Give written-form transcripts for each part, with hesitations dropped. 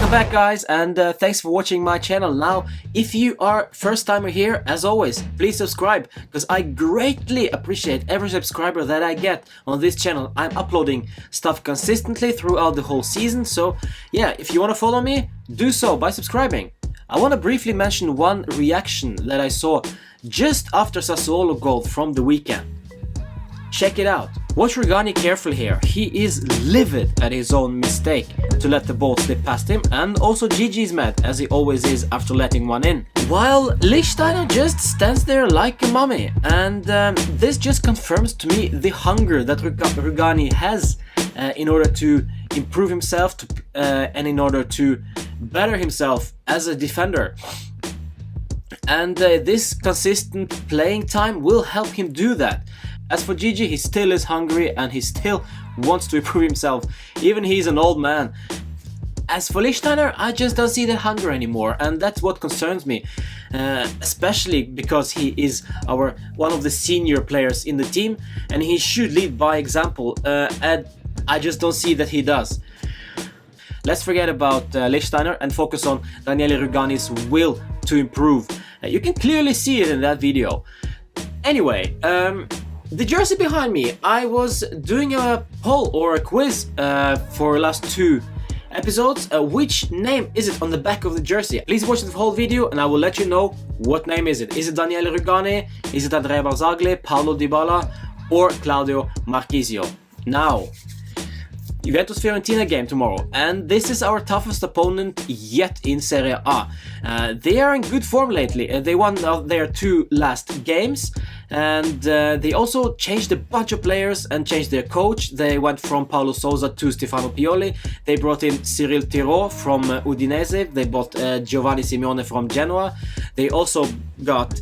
Welcome back, guys, and thanks for watching my channel. Now, if you are first timer here, as always, please subscribe, because I greatly appreciate every subscriber that I get on this channel. I'm uploading stuff consistently throughout the whole season, so yeah, if you want to follow me, do so by subscribing. I want to briefly mention one reaction that I saw just after Sassuolo goal from the weekend. Check it out. Watch Rugani carefully here. He is livid at his own mistake to let the ball slip past him, and also Gigi's mad, as he always is after letting one in. While Lichtsteiner just stands there like a mummy, and this just confirms to me the hunger that Rugani has in order to improve himself and in order to better himself as a defender. And this consistent playing time will help him do that. As for Gigi, he still is hungry and he still wants to improve himself, even he's an old man. As for Lichtsteiner, I just don't see that hunger anymore, and that's what concerns me, especially because he is one of the senior players in the team and he should lead by example, and I just don't see that he does. Let's forget about Lichtsteiner and focus on Daniele Rugani's will to improve. You can clearly see it in that video. Anyway, the jersey behind me, I was doing a poll or a quiz for last two episodes. Which name is it on the back of the jersey? Please watch the whole video and I will let you know what name is it. Is it Daniele Rugani? Is it Andrea Barzagli, Paulo Dybala, or Claudio Marchisio? Now, Juventus-Fiorentina game tomorrow, and this is our toughest opponent yet in Serie A. They are in good form lately. They won their two last games, and they also changed a bunch of players and changed their coach. They went from Paulo Sousa to Stefano Pioli. They brought in Cyril Thérault from Udinese. They bought Giovanni Simeone from Genoa. They also got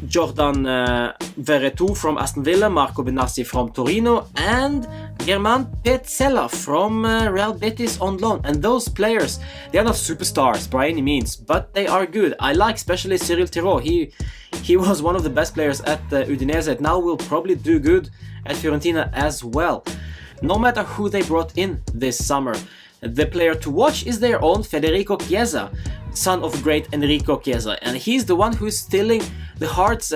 Jordan Veretout from Aston Villa, Marco Benassi from Torino, and Germán Petzela from Real Betis on loan. And those players, they are not superstars by any means, but they are good. I like especially Cyril Thérault. He was one of the best players at Udinese, and now will probably do good at Fiorentina as well. No matter who they brought in this summer, the player to watch is their own Federico Chiesa, son of great Enrico Chiesa, and he's the one who's stealing the hearts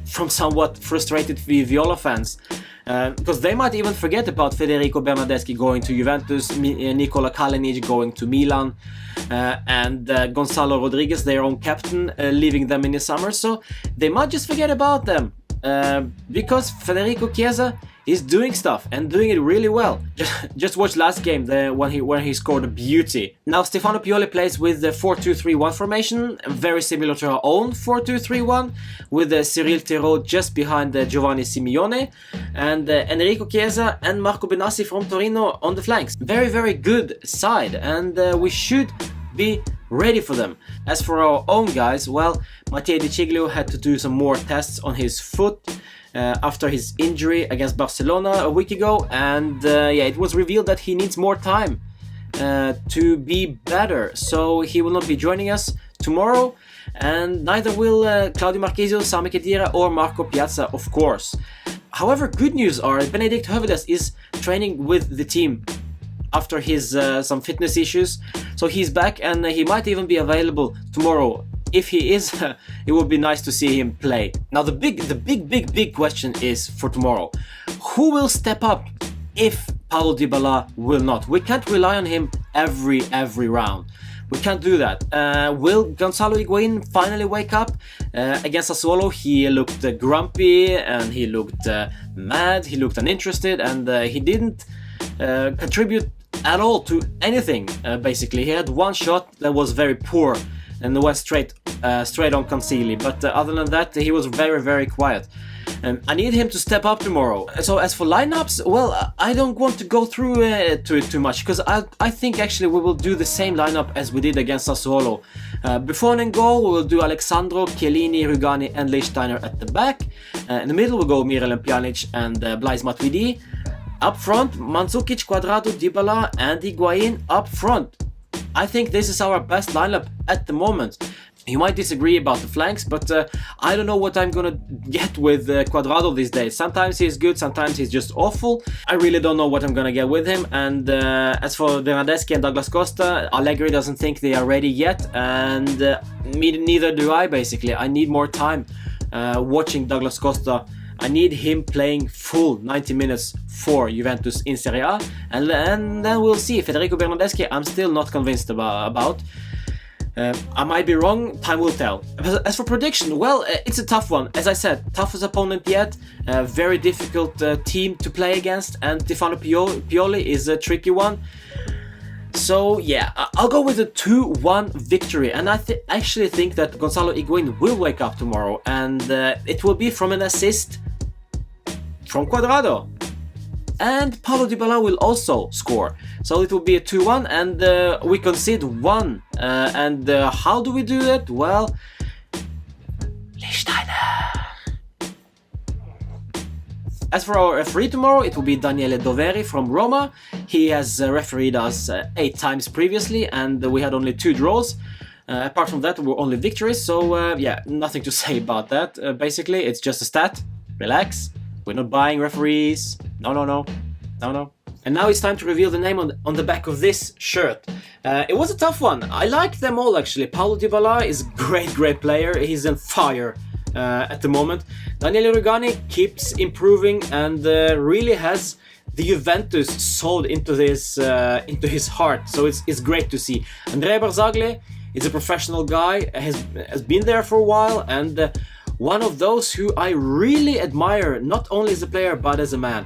from somewhat frustrated Viola fans, because they might even forget about Federico Bernardeschi going to Juventus, Nikola Kalinic going to Milan, and Gonzalo Rodriguez, their own captain, leaving them in the summer, so they might just forget about them, because Federico Chiesa is doing stuff and doing it really well. Just watch last game when he scored a beauty. Now Stefano Pioli plays with the 4-2-3-1 formation, very similar to our own 4-2-3-1, with Cyril Thérault just behind Giovanni Simeone, and Enrico Chiesa and Marco Benassi from Torino on the flanks. Very, very good side, and we should be ready for them. As for our own guys, well, Matteo Di Ciglio had to do some more tests on his foot after his injury against Barcelona a week ago, and yeah, it was revealed that he needs more time to be better, so he will not be joining us tomorrow, and neither will Claudio Marchisio, Sami Khedira or Marco Piazza, of course. However, good news are Benedikt Hövedes is training with the team after his some fitness issues, so he's back and he might even be available tomorrow. If he is, it would be nice to see him play. Now the big question is for tomorrow. Who will step up if Paulo Dybala will not? We can't rely on him every round. We can't do that. Will Gonzalo Higuain finally wake up? Against Sassuolo, he looked grumpy and he looked mad, he looked uninterested, and he didn't contribute at all to anything, basically. He had one shot that was very poor and went straight on Consigli, but other than that, he was very quiet. I need him to step up tomorrow. So as for lineups, well, I don't want to go through to it too much, because I think actually we will do the same lineup as we did against Sassuolo. Buffon in goal, we will do Alexandro, Chiellini, Rugani and Lichtsteiner at the back. In the middle we'll go Miralem Pjanic and Blaise Matuidi. Up front, Mandzukic, Cuadrado, Dybala and Higuain up front. I think this is our best lineup at the moment. You might disagree about the flanks, but I don't know what I'm gonna get with Cuadrado these days. Sometimes he's good, sometimes he's just awful. I really don't know what I'm gonna get with him. And as for Bernardeschi and Douglas Costa, Allegri doesn't think they are ready yet, and neither do I, basically. I need more time watching Douglas Costa. I need him playing full 90 minutes for Juventus in Serie A, and then we'll see. Federico Bernardeschi, I'm still not convinced about. I might be wrong, time will tell. As for prediction, well, it's a tough one. As I said, toughest opponent yet, very difficult team to play against, and Stefano Pioli is a tricky one. So yeah, I'll go with a 2-1 victory, and I actually think that Gonzalo Higuain will wake up tomorrow, and it will be from an assist from Cuadrado. And Paulo Dybala will also score. So it will be a 2-1, and we concede 1. And how do we do that? Well, Lichtsteiner. As for our referee tomorrow, it will be Daniele Doveri from Roma. He has refereed us 8 times previously, and we had only 2 draws. Apart from that, we're only victories, so yeah, nothing to say about that. Basically, it's just a stat. Relax. We're not buying referees. No. And now it's time to reveal the name on the back of this shirt. It was a tough one. I like them all, actually. Paulo Dybala is a great player. He's on fire at the moment. Daniele Rugani keeps improving and really has the Juventus sold into his heart. So it's great to see. Andrea Barzagli is a professional guy, has been there for a while, and one of those who I really admire, not only as a player but as a man.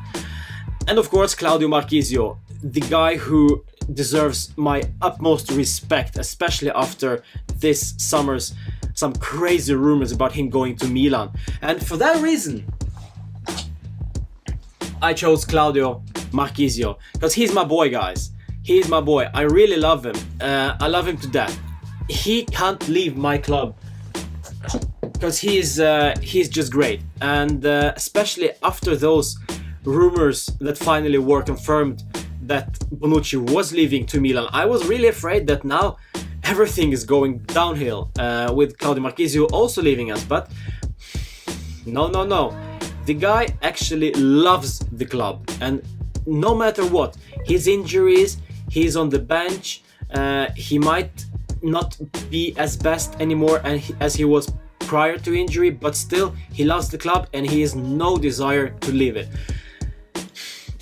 And of course, Claudio Marchisio, the guy who deserves my utmost respect, especially after this summer's some crazy rumors about him going to Milan. And for that reason, I chose Claudio Marchisio, because he's my boy, guys. He's my boy. I really love him. I love him to death. He can't leave my club, because he's just great. And especially after those rumors that finally were confirmed that Bonucci was leaving to Milan, I was really afraid that now everything is going downhill with Claudio Marchisio also leaving us. But no. The guy actually loves the club, and no matter what, his injuries, he's on the bench, he might not be as best anymore as he was prior to injury, but still he loves the club and he has no desire to leave it.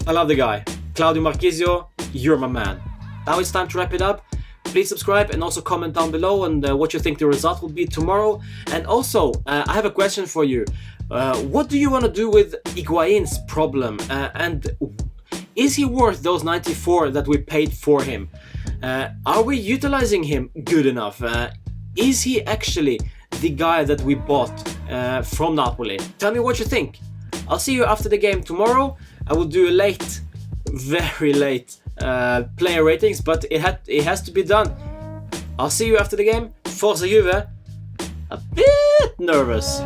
I love the guy. Claudio Marchisio, you're my man. Now it's time to wrap it up. Please subscribe and also comment down below on what you think the result will be tomorrow. And also, I have a question for you. What do you want to do with Higuain's problem? And is he worth those 94 that we paid for him? Are we utilizing him good enough? Is he actually the guy that we bought from Napoli? Tell me what you think. I'll see you after the game tomorrow. I will do a very late player ratings, but it has to be done. I'll see you after the game. Forza Juve. A bit nervous.